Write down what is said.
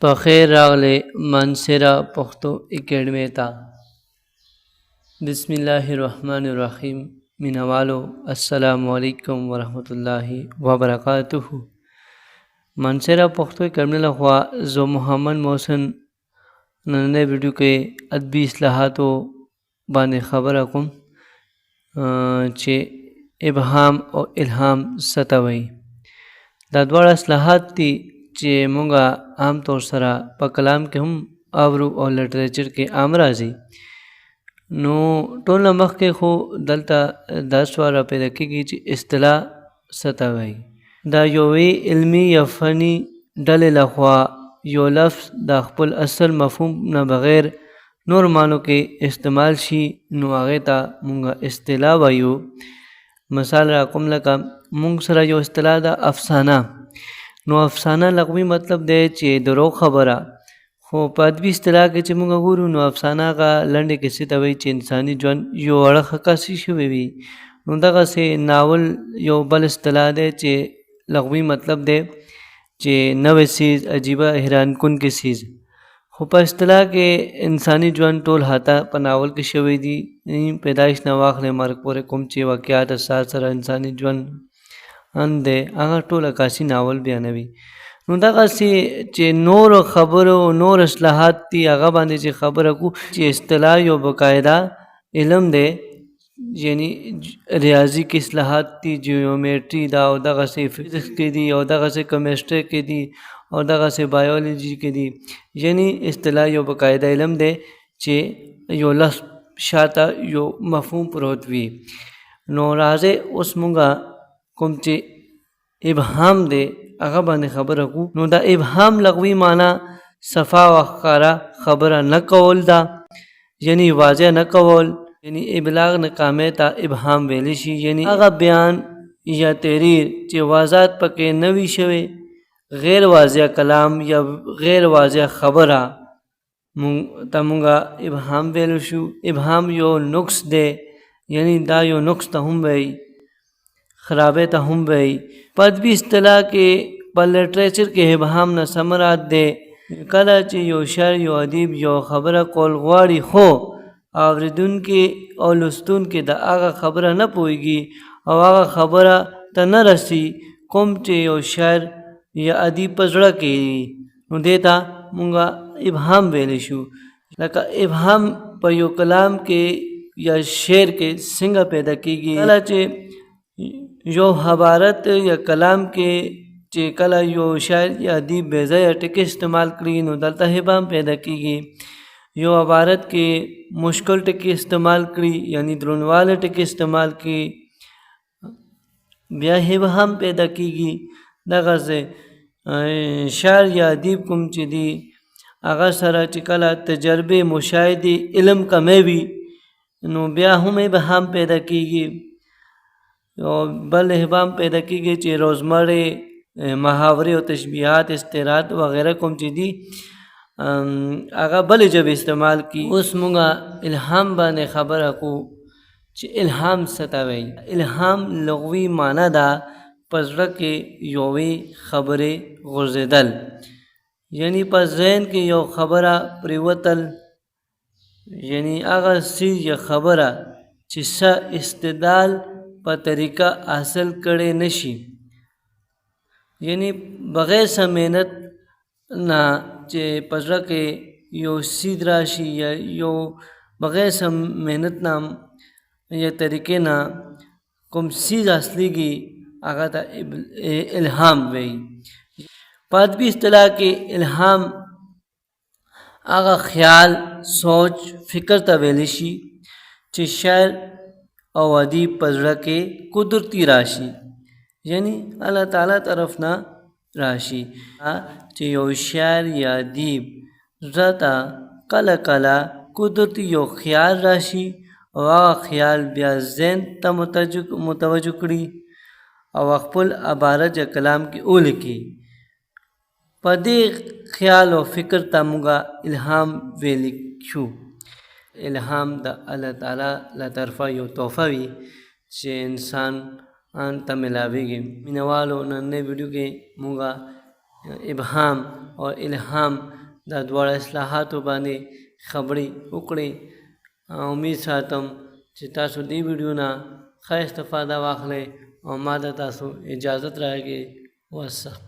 په خیر راغلی منصره پښتو اکیډمۍ ته. بسم الله الرحمن الرحیم. مینوالو السلام علیکم ورحمت الله وبرکاتہ. منصره پښتو اکیډمۍ لخوا زه محمد محسن نننۍ ویډیو کې ادبي اصلاحاتو باندې خبره کوم چې ابهام او الهام څه ته وایي. دا دواړه اصلاحات دي چې مونږه عام طور سره په کلام کې هم اورو او لټریچر کې عام راځي. نو ټول نه مخکې خو دلته دا سوال را پیدا کېږي چې اصطلاح څه ته وایي. دا یوې علمي یا فني ډلې لخوا یو لفظ د خپل اصل مفهوم نه بغیر نور معنو کې استعمال شي نو هغې ته مونږه اصطلاح وایو. مثال را کوم لکه مونږ سره یو اصطلاح ده افسانه. نو افسانه لغوي مطلب دی چې دروغ خبره، خو په ادبي اصطلاح کې چې مونږ ګورو نو افسانه هغه لنډې کیسې ته وایي چې انساني ژوند یو اړخ عکاسي شوی وي. نو دغسې ناول یو بل اصطلاح دی چې لغوي مطلب دی چې نوی څیز، عجیبه حیران کونکې څیز. خو په اصطلاح کې انساني ژوند ټول هاته په ناول کې شوی دي. پیدایش نه واخلې مرګ پورې کوم چې واقعات اساس سره انساني ژوند دی هغه ټول عکاسي ناول بیانوي. نو دغسې چې نور خبرو نور اصلاحات دي هغه باندې چې خبره کو چې اصطلاح یو باقاعده علم دی، یعنی ریاضي کې اصلاحات دي، جیومیټري دا او دغسې فزکس کې دي او دغسې کیمسټري کې دي او دغسې بایولوژي کې دي. یعنی اصطلاح یو باقاعده علم دی چې یو لفظ شاته یو مفهوم پروت وي. نو راځئ اوس مونږه کوم چې ابهام دی هغه باندې خبره کو. نو دا ابهام لغوي معنا صفا و ښکاره خبره نه کول ده، یعنی واضح نه کول، یعنی ابلاغ ناکامۍ ته ابهام ویلی شي. یعنی هغه بیان یا تحریر چې واضحات پکې نه وي شوی، غیر واضح کلام یا غیر واضح خبره ته مونږه ابهام ویلو شو. ابهام یو نقص دی، یعنی دا یو نقص ته هم وایي، خرابۍ ته هم وایي. په ادبي اصطلاح کې په لټریچر کې ابهام نه څه مراد دی؟ کله چې یو شاعر یو ادیب یو خبره کول غواړي خو اورېدونکي او لوستونکي د هغه خبره نه پوهېږي او هغه خبره ته نه رسي کوم چې یو شاعر یا ادیب په زړه کې وي، نو دې ته مونږه ابهام ویلی شو. لکه ابهام په یو کلام کې یا شعر کې څنګه پیدا کېږي؟ کله چې یو عبارت یا کلام کې چې کله یو شاعر یا ادیب بې ځایه ټکي استعمال کړي نو دلته ابهام پیدا کېږي. یو عبارت کې مشکل ټکي استعمال کړي یعنی درونواله ټکي استعمال کړي بیا ابهام پیدا کېږي. دغسې شاعر یا ادیب کوم چې دی هغه سره چې کله تجربې، مشاهدې، علم کمی وي نو بیا هم ابهام پیدا کېږي. او بل ابهام پیدا کېږي چې روزمرې محاورې او تشبیهات، استعارات وغیره کوم چې دي هغه بلې ژبې استعمال کړي. اوس مونږه الهام باندې خبره کو چې الهام څه ته وایي. الهام لغوي معنا ده په زړه کې یوې خبرې غورځېدل، یعنی په ذهن کې یو خبره پرېوتل، یعنی هغه څیز یا خبره چې څه استدلال په طریقه حاصل کړی نشي، یعنی بغیر څه محنت نه چې په زړه کې یو سید راشي یا یو بغیر څه محنت نه یا طریقې نه کوم سیز حاصلېږي هغه ته الهام وایي. په ادبي اصطلاح کې الهام هغه خیال، سوچ، فکر ته ویلی شي چې شاعر او ادیب په زړه کې قدرتي راشي، یعنی الله تعالی طرف نه راشي. چې یو شاعر یا ادیب زړه ته کله کله قدرتي یو خیال راشي او هغه خیال بیا ذهن ته متوجه کړي او خپل عبارت یا کلام کې ولیکي. په دې خیال او فکر ته مونږه الهام ویلی شو. الهام د الله تعالی له طرفه یو تحفه وي چې انسان ته ملاویږي. مینوالو نننۍ ویډیو کې مونږه ابهام او الهام دا دواړه اصلاحاتو باندې خبرې وکړې. امید ساتم چې تاسو دې ویډیو نه ښه استفاده واخلئ او ما ته تاسو اجازت راکړئ. والسلام.